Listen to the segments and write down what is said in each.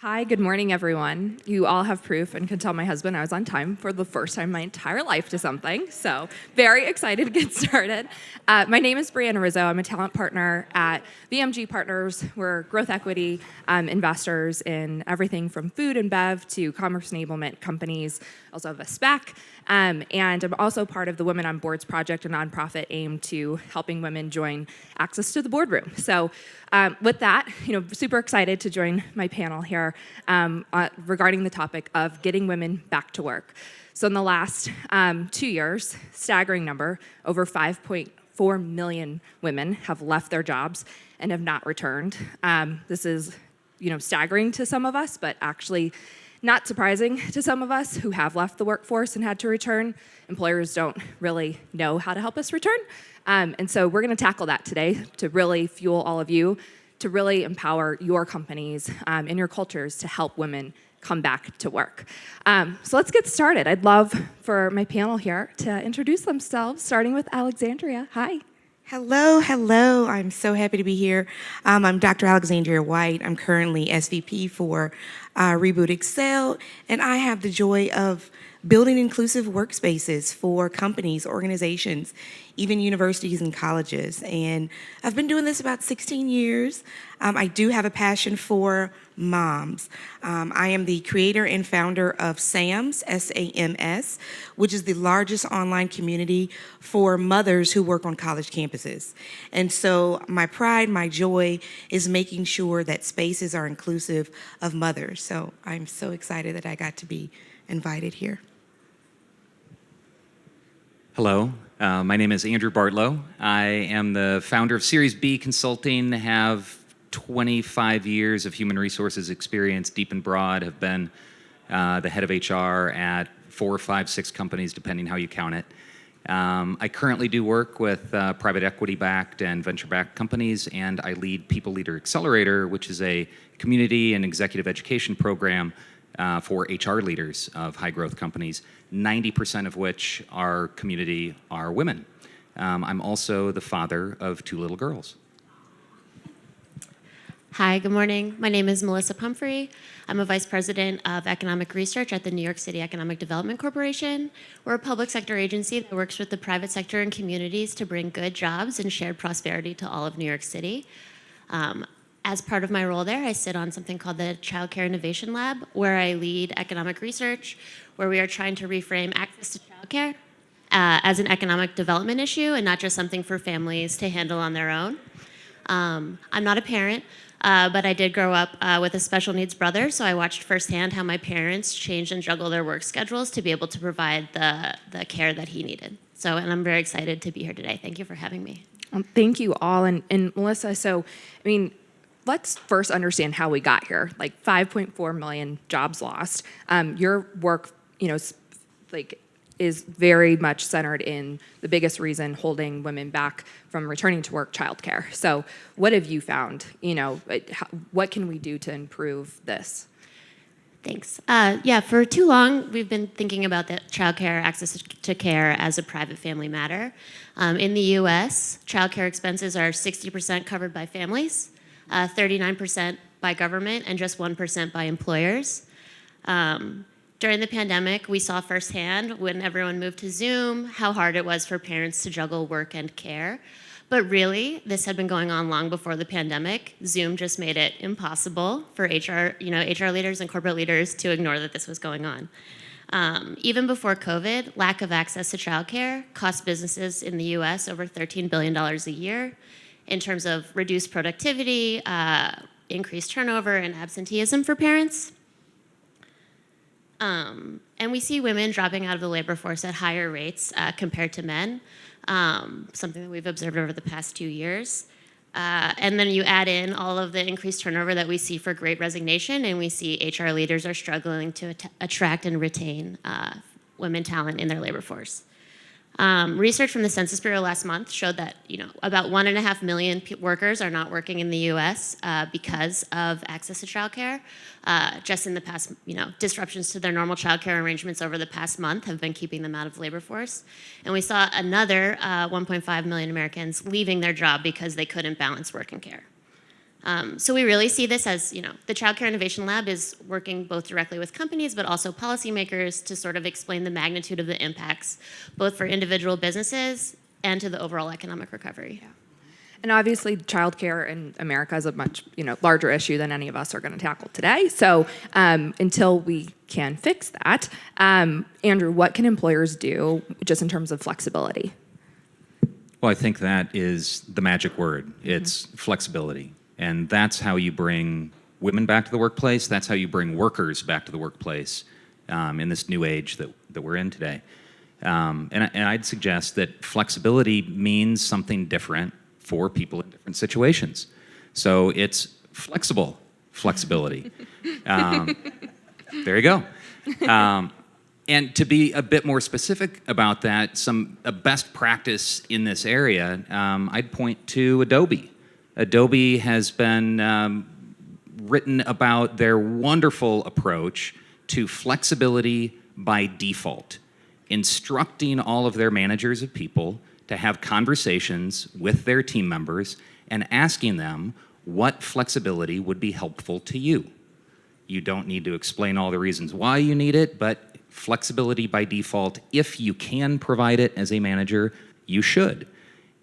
Hi, good morning, everyone. You all have proof and can tell my husband I was on time for the first time in my entire life to something, so very excited to get started. My name is Brianna Rizzo. I'm a talent partner at VMG Partners. We're growth equity investors in everything from food and bev to commerce enablement companies. Also have a SPAC, and I'm also part of the Women on Boards Project, a nonprofit aimed to helping women join access to the boardroom. So with that, super excited to join my panel here regarding the topic of getting women back to work. So in the last 2 years, staggering number, over 5.4 million women have left their jobs and have not returned. This is, staggering to some of us, but actually not surprising to some of us who have left the workforce and had to return. Employers don't really know how to help us return. And so we're going to tackle that today to really fuel all of you, to really empower your companies and your cultures to help women come back to work. So let's get started. I'd love for my panel here to introduce themselves, starting with Alexandria. Hi. Hello, hello. I'm so happy to be here. I'm Dr. Alexandria White. I'm currently SVP for Reboot Excel, and I have the joy of building inclusive workspaces for companies, organizations, even universities and colleges. And I've been doing this about 16 years. I do have a passion for moms. I am the creator and founder of SAMS, S-A-M-S, which is the largest online community for mothers who work on college campuses. And so my pride, my joy is making sure that spaces are inclusive of mothers. So I'm so excited that I got to be invited here. Hello, my name is Andrew Bartlow. I am the founder of Series B Consulting, have 25 years of human resources experience, deep and broad, have been the head of HR at 4, 5, 6 companies, depending how you count it. I currently do work with private equity-backed and venture-backed companies, and I lead People Leader Accelerator, which is a community and executive education program for HR leaders of high-growth companies, 90% of which our community are women. I'm also the father of 2 little girls. Hi, good morning. My name is Melissa Pumphrey. I'm a vice president of economic research at the New York City Economic Development Corporation. We're a public sector agency that works with the private sector and communities to bring good jobs and shared prosperity to all of New York City. As part of my role there, I sit on something called the Child Care Innovation Lab, where I lead economic research, where we are trying to reframe access to childcare as an economic development issue and not just something for families to handle on their own. I'm not a parent, but I did grow up with a special needs brother, so I watched firsthand how my parents changed and juggled their work schedules to be able to provide the care that he needed. And I'm very excited to be here today. Thank you for having me. Thank you all. And Melissa, let's first understand how we got here. Like 5.4 million jobs lost. Your work, is very much centered in the biggest reason holding women back from returning to work, childcare. So what have you found? What can we do to improve this? Thanks. For too long, we've been thinking about the childcare access to care as a private family matter. In the U.S., childcare expenses are 60% covered by families, 39% by government, and just 1% by employers. During the pandemic, we saw firsthand when everyone moved to Zoom how hard it was for parents to juggle work and care. But really, this had been going on long before the pandemic. Zoom just made it impossible for HR leaders and corporate leaders to ignore that this was going on. Even before COVID, lack of access to childcare cost businesses in the U.S. over $13 billion a year in terms of reduced productivity, increased turnover, and absenteeism for parents. And we see women dropping out of the labor force at higher rates compared to men, something that we've observed over the past 2 years. And then you add in all of the increased turnover that we see for Great Resignation, and we see HR leaders are struggling to attract and retain women talent in their labor force. Research from the Census Bureau last month showed that about 1.5 million workers are not working in the U.S. Because of access to childcare. Just in the past, disruptions to their normal childcare arrangements over the past month have been keeping them out of the labor force. And we saw another 1.5 million Americans leaving their job because they couldn't balance work and care. So we really see this as, the Child Care Innovation Lab is working both directly with companies, but also policymakers to sort of explain the magnitude of the impacts, both for individual businesses and to the overall economic recovery. Yeah. And obviously, childcare in America is a much larger issue than any of us are going to tackle today. So until we can fix that, Andrew, what can employers do just in terms of flexibility? Well, I think that is the magic word. It's flexibility. And that's how you bring women back to the workplace. That's how you bring workers back to the workplace in this new age that we're in today. And I'd suggest that flexibility means something different for people in different situations. So it's flexibility. There you go. And to be a bit more specific about that, a best practice in this area, I'd point to Adobe. Adobe has been written about their wonderful approach to flexibility by default, instructing all of their managers of people to have conversations with their team members and asking them what flexibility would be helpful to you. You don't need to explain all the reasons why you need it, but flexibility by default, if you can provide it as a manager, you should.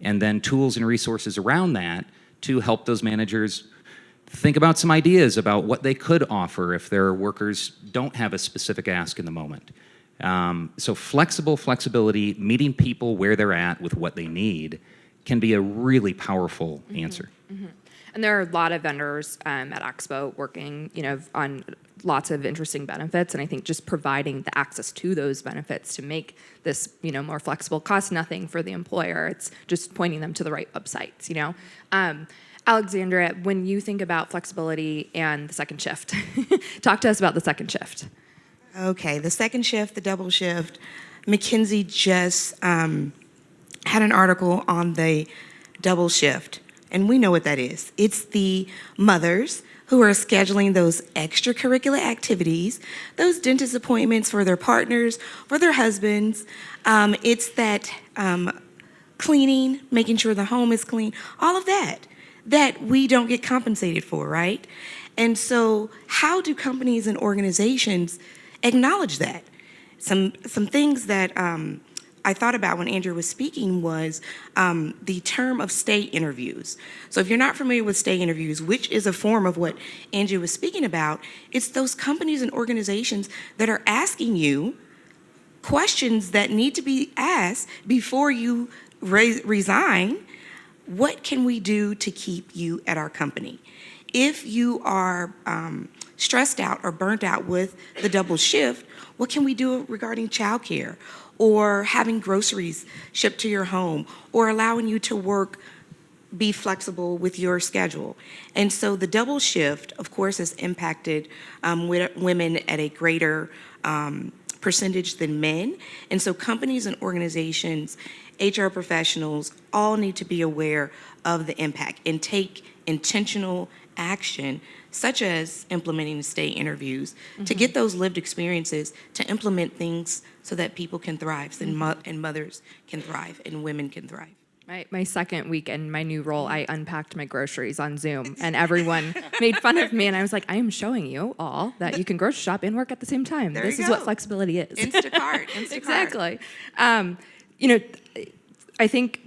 And then tools and resources around that to help those managers think about some ideas about what they could offer if their workers don't have a specific ask in the moment. So flexibility, meeting people where they're at with what they need, can be a really powerful answer. And there are a lot of vendors at Expo working, on lots of interesting benefits. And I think just providing the access to those benefits to make this, more flexible costs nothing for the employer. It's just pointing them to the right websites, Alexandra, when you think about flexibility and the second shift, talk to us about the second shift. Okay, the second shift, the double shift. McKinsey just had an article on the double shift, and we know what that is. It's the mothers who are scheduling those extracurricular activities, those dentist appointments for their partners, for their husbands. It's that cleaning, making sure the home is clean, all of that we don't get compensated for, right? And so how do companies and organizations acknowledge that? Some things that I thought about when Andrew was speaking was the term of stay interviews. So if you're not familiar with stay interviews, which is a form of what Andrew was speaking about, it's those companies and organizations that are asking you questions that need to be asked before you resign. What can we do to keep you at our company? If you are stressed out or burnt out with the double shift, what can we do regarding childcare or having groceries shipped to your home or allowing you to be flexible with your schedule? And so the double shift, of course, has impacted women at a greater percentage than men. And so companies and organizations, HR professionals, all need to be aware of the impact and take intentional action, such as implementing stay interviews, to get those lived experiences, to implement things so that people can thrive, and mothers can thrive, and women can thrive. My second week in my new role, I unpacked my groceries on Zoom, and everyone made fun of me. And I was like, I am showing you all that you can grocery shop and work at the same time. This is what flexibility is. Instacart. Exactly. I think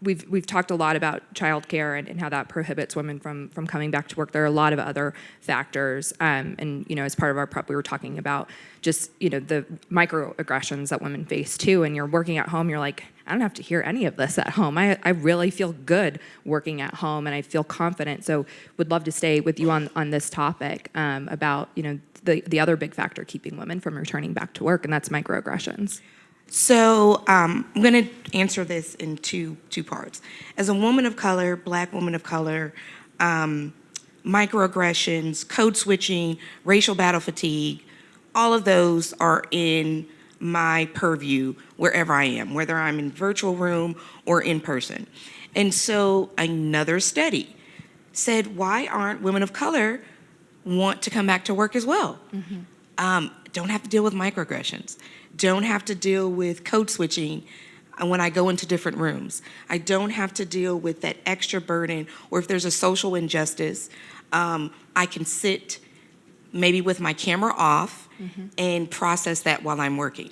we've talked a lot about childcare and how that prohibits women from coming back to work. There are a lot of other factors, and as part of our prep, we were talking about just the microaggressions that women face too. And you're working at home, you're like, I don't have to hear any of this at home. I really feel good working at home, and I feel confident. So, would love to stay with you on this topic about the other big factor keeping women from returning back to work, and that's microaggressions. So I'm going to answer this in two parts. As a woman of color, Black woman of color, microaggressions, code switching, racial battle fatigue, all of those are in my purview wherever I am, whether I'm in virtual room or in person. And so another study said, why aren't women of color want to come back to work as well? Don't have to deal with microaggressions. Don't have to deal with code switching when I go into different rooms. I don't have to deal with that extra burden, or if there's a social injustice, I can sit maybe with my camera off and process that while I'm working.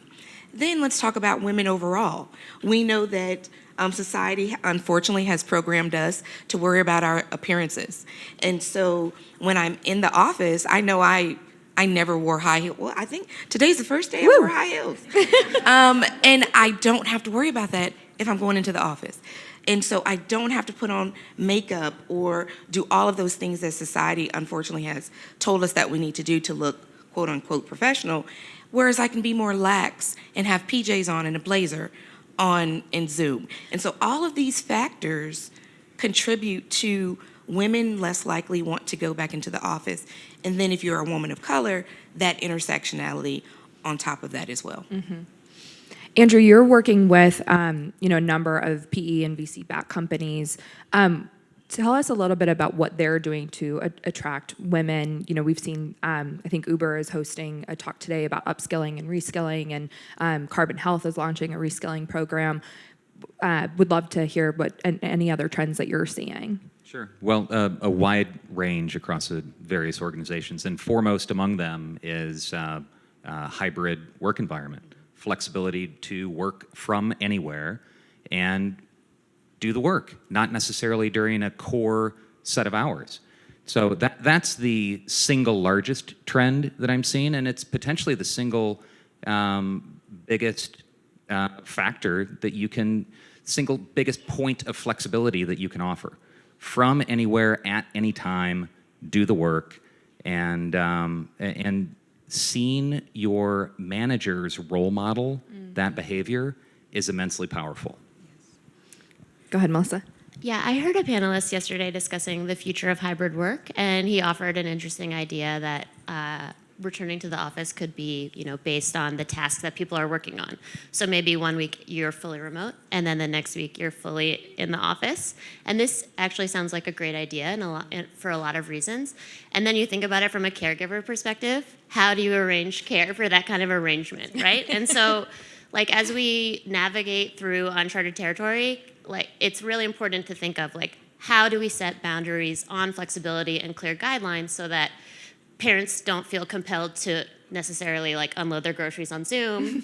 Then let's talk about women overall. We know that society unfortunately has programmed us to worry about our appearances. And so when I'm in the office, I know I never wore high heels. Well, I think today's the first day I wore high heels. And I don't have to worry about that if I'm going into the office. And so I don't have to put on makeup or do all of those things that society unfortunately has told us that we need to do to look quote unquote professional. Whereas I can be more lax and have PJs on and a blazer on in Zoom. And so all of these factors contribute to women less likely want to go back into the office. And then if you're a woman of color, that intersectionality on top of that as well. Andrew, you're working with a number of PE and VC-backed companies. Tell us a little bit about what they're doing to attract women. We've seen, I think Uber is hosting a talk today about upskilling and reskilling, and Carbon Health is launching a reskilling program. Would love to hear what any other trends that you're seeing. Sure. Well, a wide range across the various organizations, and foremost among them is hybrid work environment, flexibility to work from anywhere and do the work, not necessarily during a core set of hours. So that's the single largest trend that I'm seeing, and it's potentially the single biggest factor that you can, single biggest point of flexibility that you can offer. From anywhere, at any time, do the work, and seeing your manager's role model that behavior is immensely powerful. Go ahead, Melissa. Yeah, I heard a panelist yesterday discussing the future of hybrid work, and he offered an interesting idea that returning to the office could be, based on the tasks that people are working on. So maybe one week you're fully remote, and then the next week you're fully in the office. And this actually sounds like a great idea and for a lot of reasons. And then you think about it from a caregiver perspective. How do you arrange care for that kind of arrangement, right? And so, as we navigate through uncharted territory, it's really important to think of how do we set boundaries on flexibility and clear guidelines so that parents don't feel compelled to necessarily unload their groceries on Zoom.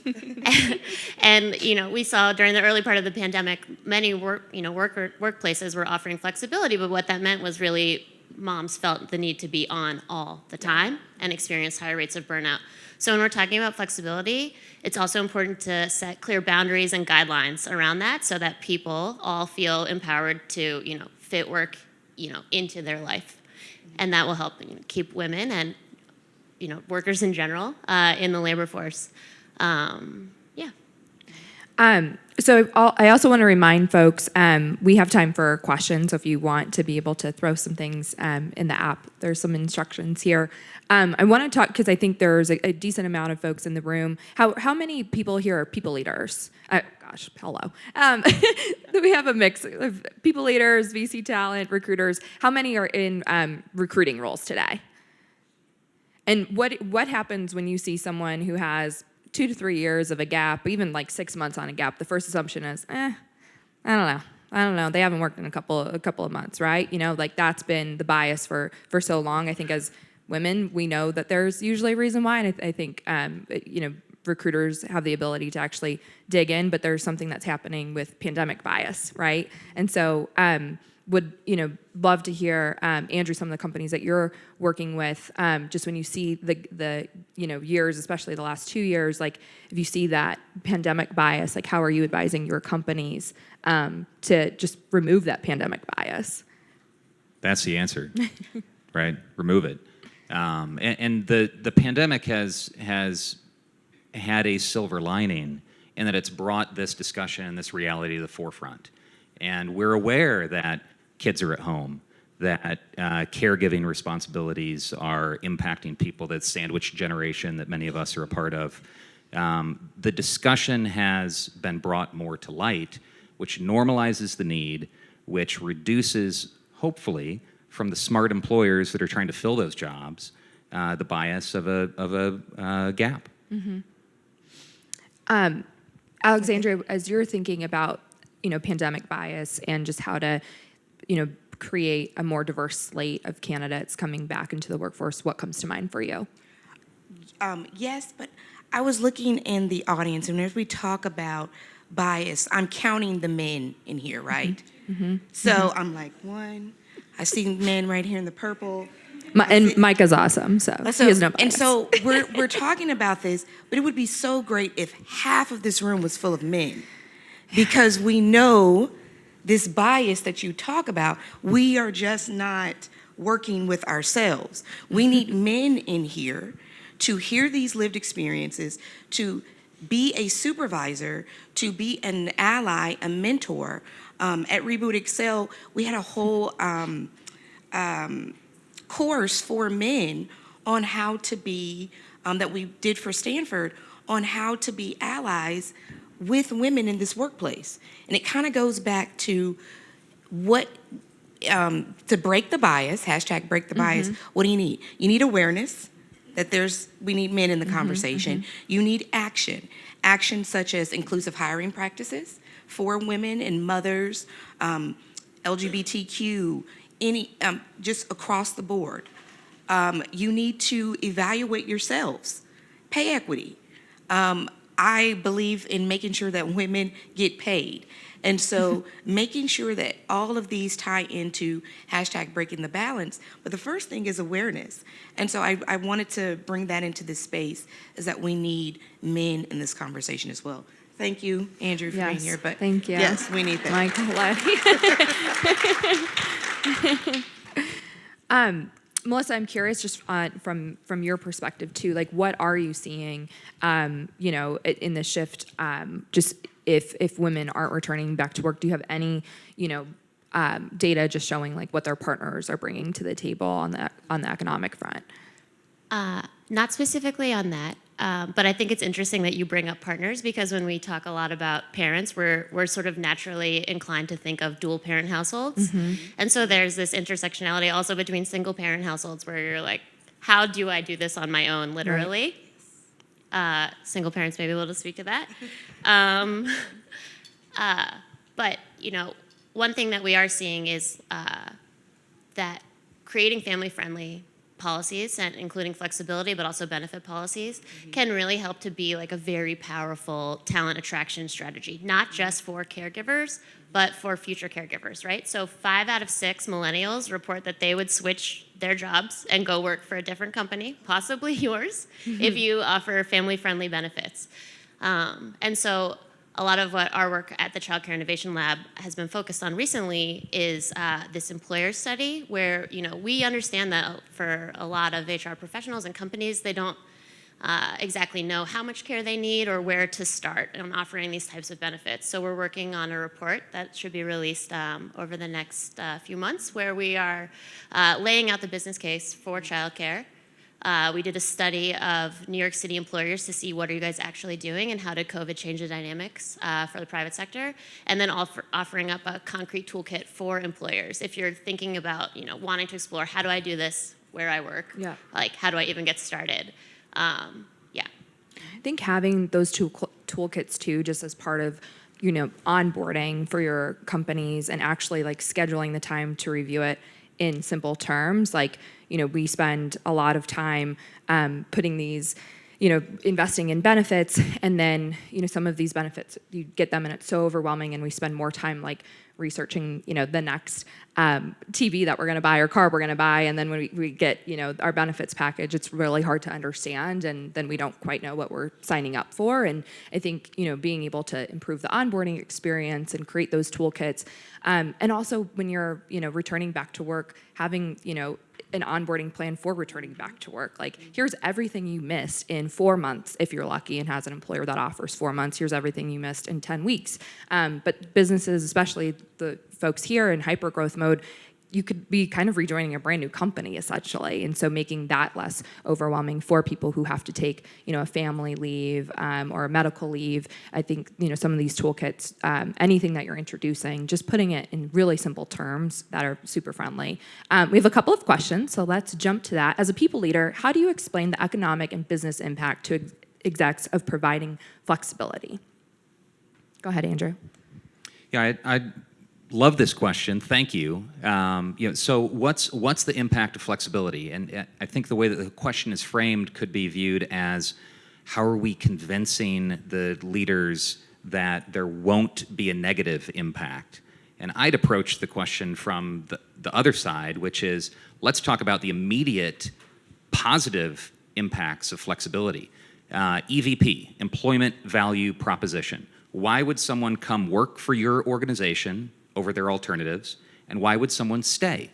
and we saw during the early part of the pandemic, many workplaces were offering flexibility, but what that meant was really moms felt the need to be on all the time and experienced higher rates of burnout. So when we're talking about flexibility, it's also important to set clear boundaries and guidelines around that so that people all feel empowered to, fit work, into their life. And that will help keep women and, workers in general in the labor force. So I also want to remind folks, we have time for questions. So if you want to be able to throw some things in the app, there's some instructions here. I want to talk, because I think there's a decent amount of folks in the room. How many people here are people leaders? Hello. We have a mix of people leaders, VC talent, recruiters. How many are in recruiting roles today? And what happens when you see someone who has 2 to 3 years of a gap, even 6 months on a gap? The first assumption is, I don't know. They haven't worked in a couple of months, right? That's been the bias for so long. I think as women, we know that there's usually a reason why, and I think recruiters have the ability to actually dig in, but there's something that's happening with pandemic bias, right? And so would love to hear, Andrew, some of the companies that you're working with, just when you see the years, especially the last 2 years, if you see that pandemic bias, how are you advising your companies to just remove that pandemic bias? That's the answer, right? Remove it. And the pandemic has had a silver lining in that it's brought this discussion and this reality to the forefront. And we're aware that kids are at home, that caregiving responsibilities are impacting people, that sandwich generation that many of us are a part of. The discussion has been brought more to light, which normalizes the need, which reduces, hopefully, from the smart employers that are trying to fill those jobs, the bias of a gap. Mm-hmm. Alexandria, as you're thinking about, pandemic bias and just how to, create a more diverse slate of candidates coming back into the workforce, what comes to mind for you? Yes, but I was looking in the audience, and as we talk about bias, I'm counting the men in here, right? So I'm like, one, I see men right here in the purple. And Mike is awesome, so he has no bias. And so we're talking about this, but it would be so great if half of this room was full of men, because we know this bias that you talk about, we are just not working with ourselves. We need men in here to hear these lived experiences, to be a supervisor, to be an ally, a mentor. At Reboot Excel, we had a whole course for men on how to be, that we did for Stanford, on how to be allies with women in this workplace. And it kind of goes back to what, to break the bias, hashtag break the bias, what do you need? You need awareness that we need men in the conversation. You need action. Action such as inclusive hiring practices for women and mothers, LGBTQ, just across the board. You need to evaluate yourselves. Pay equity. I believe in making sure that women get paid. And so making sure that all of these tie into hashtag breaking the balance. But the first thing is awareness. And so I wanted to bring that into this space, is that we need men in this conversation as well. Thank you, Andrew, for being here. But thank you. Yes, we need that. Melissa, I'm curious, just from your perspective too, like what are you seeing, in the shift, just if women aren't returning back to work? Do you have any, data just showing like what their partners are bringing to the table on the economic front? Not specifically on that, but I think it's interesting that you bring up partners, because when we talk a lot about parents, we're sort of naturally inclined to think of dual parent households. And so there's this intersectionality also between single parent households where you're like, how do I do this on my own, literally? Right. Single parents may be able to speak to that. But, one thing that we are seeing is that creating family-friendly policies, and including flexibility, but also benefit policies, can really help to be like a very powerful talent attraction strategy, not just for caregivers, but for future caregivers, right? So 5 out of 6 millennials report that they would switch their jobs and go work for a different company, possibly yours, if you offer family-friendly benefits. And so a lot of what our work at the Child Care Innovation Lab has been focused on recently is this employer study, where we understand that for a lot of HR professionals and companies, they don't exactly know how much care they need or where to start on offering these types of benefits. So we're working on a report that should be released over the next few months, where we are laying out the business case for childcare. We did a study of New York City employers to see what are you guys actually doing and how did COVID change the dynamics for the private sector, and then offering up a concrete toolkit for employers. If you're thinking about wanting to explore, how do I do this where I work? Yeah. Like, how do I even get started? I think having those toolkits too, just as part of onboarding for your companies and actually like scheduling the time to review it in simple terms, like we spend a lot of time putting these, investing in benefits, and then some of these benefits you get them and it's so overwhelming, and we spend more time like researching the next TV that we're going to buy or car we're going to buy, and then when we get our benefits package, it's really hard to understand, and then we don't quite know what we're signing up for. And I think being able to improve the onboarding experience and create those toolkits, and also when you're returning back to work, having an onboarding plan for returning back to work. Like, here's everything you missed in 4 months if you're lucky and has an employer that offers 4 months. Here's everything you missed in 10 weeks. But businesses, especially the folks here in hyper-growth mode, you could be kind of rejoining a brand new company essentially. And so making that less overwhelming for people who have to take, a family leave or a medical leave. I think, some of these toolkits, anything that you're introducing, just putting it in really simple terms that are super friendly. We have a couple of questions, so let's jump to that. As a people leader, how do you explain the economic and business impact to execs of providing flexibility? Go ahead, Andrew. Yeah, I love this question. Thank you. So what's the impact of flexibility? And I think the way that the question is framed could be viewed as, how are we convincing the leaders that there won't be a negative impact? And I'd approach the question from the other side, which is, let's talk about the immediate positive impacts of flexibility. EVP, employment value proposition. Why would someone come work for your organization over their alternatives? And why would someone stay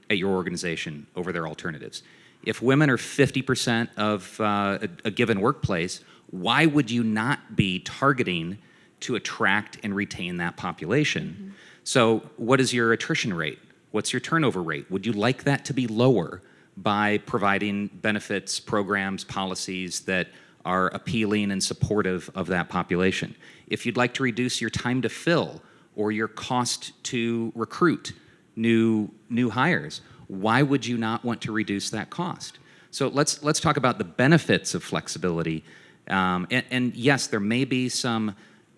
at your organization over their alternatives? If women are 50% of a given workplace, why would you not be targeting to attract and retain that population? Mm-hmm. So what is your attrition rate? What's your turnover rate? Would you like that to be lower by providing benefits, programs, policies that are appealing and supportive of that population? If you'd like to reduce your time to fill or your cost to recruit new hires, why would you not want to reduce that cost? So let's talk about the benefits of flexibility. And yes, there may be some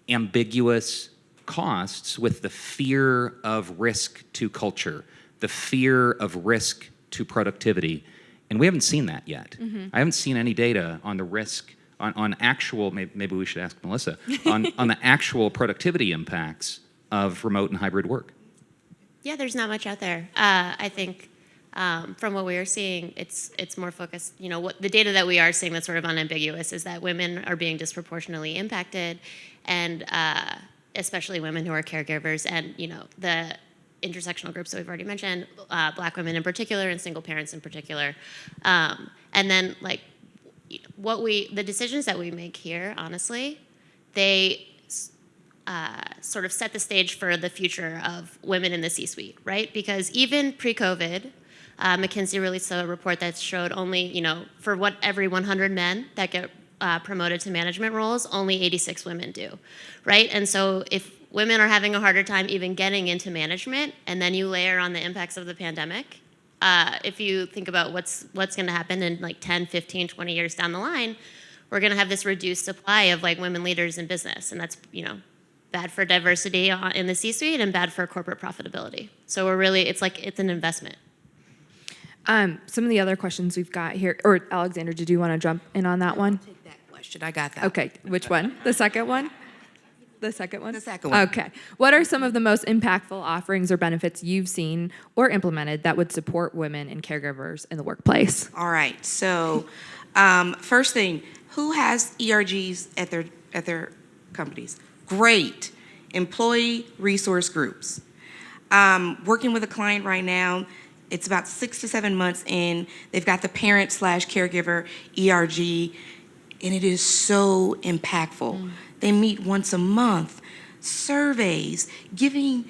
ambiguous costs with the fear of risk to culture, the fear of risk to productivity, and we haven't seen that yet. Mm-hmm. I haven't seen any data on the risk, on actual, maybe we should ask Melissa, on the actual productivity impacts of remote and hybrid work. Yeah, there's not much out there. I think from what we are seeing, it's more focused. What the data that we are seeing that's sort of unambiguous is that women are being disproportionately impacted, and especially women who are caregivers, and the intersectional groups that we've already mentioned, Black women in particular, and single parents in particular, and then the decisions that we make here, honestly, they sort of set the stage for the future of women in the C-suite, right? Because even pre-COVID, McKinsey released a report that showed only, for every 100 men that get promoted to management roles, only 86 women do, right? And so if women are having a harder time even getting into management, and then you layer on the impacts of the pandemic, if you think about what's going to happen in 10, 15, 20 years down the line, we're going to have this reduced supply of women leaders in business, and that's bad for diversity in the C-suite and bad for corporate profitability. So it's an investment. Some of the other questions we've got here, or Alexander, did you want to jump in on that one? I'll take that question. I got that. Okay, which one? The second one? The second one? The second one. Okay. What are some of the most impactful offerings or benefits you've seen or implemented that would support women and caregivers in the workplace? All right. So, first thing, who has ERGs at their companies? Great. Employee resource groups. Working with a client right now, it's about 6 to 7 months in. They've got the parent/caregiver ERG, and it is so impactful. They meet once a month, surveys, giving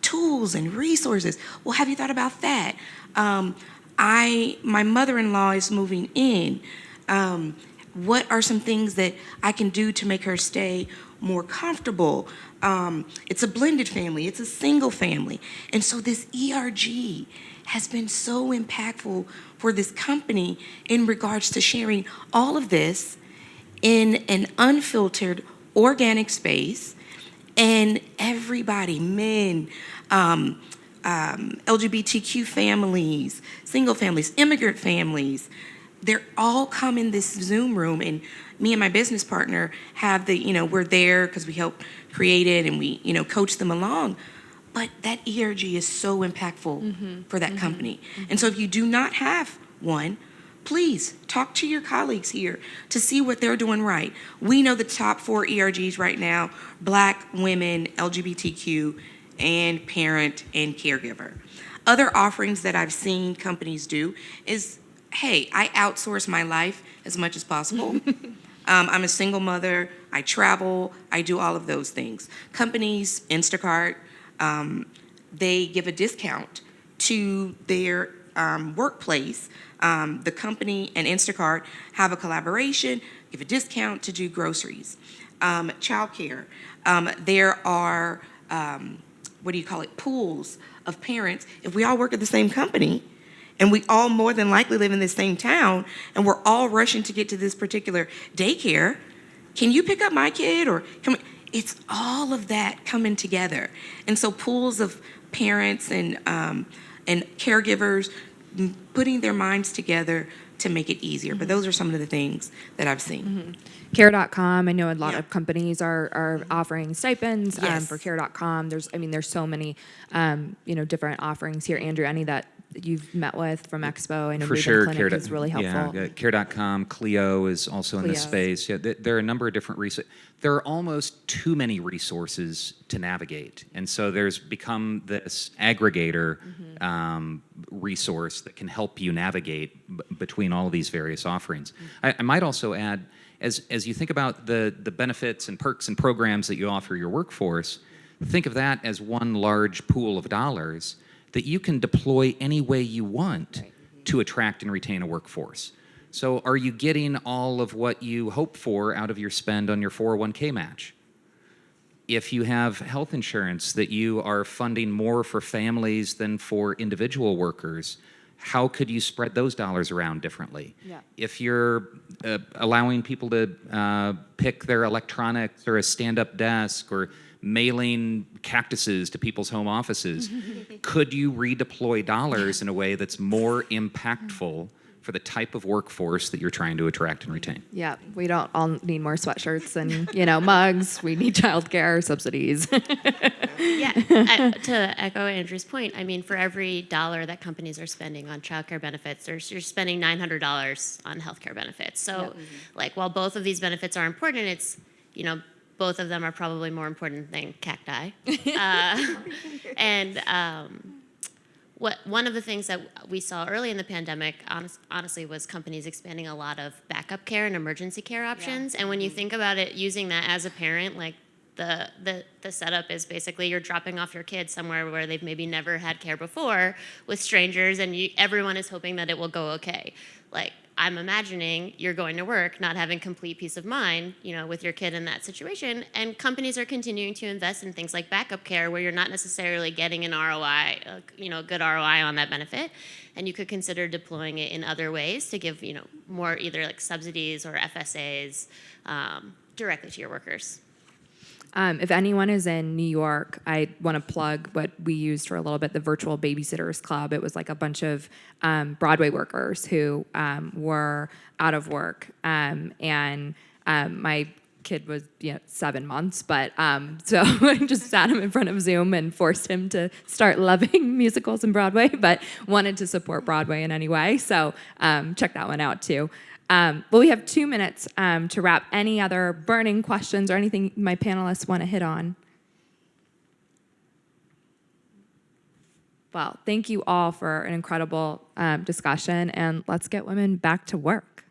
tools and resources. Well, have you thought about that? My mother-in-law is moving in. What are some things that I can do to make her stay more comfortable? It's a blended family. It's a single family. And so this ERG has been so impactful for this company in regards to sharing all of this in an unfiltered, organic space, and everybody, men, LGBTQ families, single families, immigrant families, they're all come in this Zoom room, and me and my business partner have we're there because we help create it, and we, coach them along. But that ERG is so impactful for that company. And so if you do not have one, please talk to your colleagues here to see what they're doing right. We know the top 4 ERGs right now: Black, women, LGBTQ, and parent and caregiver. Other offerings that I've seen companies do is, hey, I outsource my life as much as possible. I'm a single mother. I travel. I do all of those things. Companies, Instacart, they give a discount to their workplace. The company and Instacart have a collaboration, give a discount to do groceries. Childcare. There are, pools of parents. If we all work at the same company, and we all more than likely live in the same town, and we're all rushing to get to this particular daycare, can you pick up my kid? Or it's all of that coming together. And so pools of parents and caregivers putting their minds together to make it easier. But those are some of the things that I've seen. Care.com, I know a lot Yeah. of companies are offering stipends Yes. for Care.com. There's so many, different offerings here. Andrew, any that you've met with from Expo? I know For Maven sure, Clinic is really helpful. Yeah, Care.com, Clio is also in this Clio. space. Yeah, there are a number of different resources. There are almost too many resources to navigate, and so there's become this aggregator resource that can help you navigate between all of these various offerings. I might also add, as you think about the benefits and perks and programs that you offer your workforce, think of that as one large pool of dollars that you can deploy any way you want to attract and retain a workforce. So are you getting all of what you hope for out of your spend on your 401k match? If you have health insurance that you are funding more for families than for individual workers, how could you spread those dollars around differently? Yeah. If you're allowing people to pick their electronics or a stand-up desk or mailing cactuses to people's home offices, could you redeploy dollars in a way that's more impactful for the type of workforce that you're trying to attract and retain? Yeah, we don't all need more sweatshirts and mugs. We need childcare subsidies. Yeah, to echo Andrew's point, I mean, for every dollar that companies are spending on childcare benefits, you're spending $900 on healthcare benefits. So, while both of these benefits are important, it's, both of them are probably more important than cacti. One of the things that we saw early in the pandemic, honestly, was companies expanding a lot of backup care and emergency care options. And when you think about it, using that as a parent, like the setup is basically you're dropping off your kid somewhere where they've maybe never had care before with strangers, and everyone is hoping that it will go okay. Like, I'm imagining you're going to work not having complete peace of mind, with your kid in that situation. And companies are continuing to invest in things like backup care where you're not necessarily getting an ROI, a good ROI on that benefit. And you could consider deploying it in other ways to give, more either like subsidies or FSAs directly to your workers. If anyone is in New York, I want to plug what we used for a little bit, the Virtual Babysitters Club. It was like a bunch of Broadway workers who were out of work. My kid was 7 months, but so I just sat him in front of Zoom and forced him to start loving musicals and Broadway, but wanted to support Broadway in any way. So check that one out too. Well, we have 2 minutes to wrap. Any other burning questions or anything my panelists want to hit on? Well, thank you all for an incredible discussion, and let's get women back to work.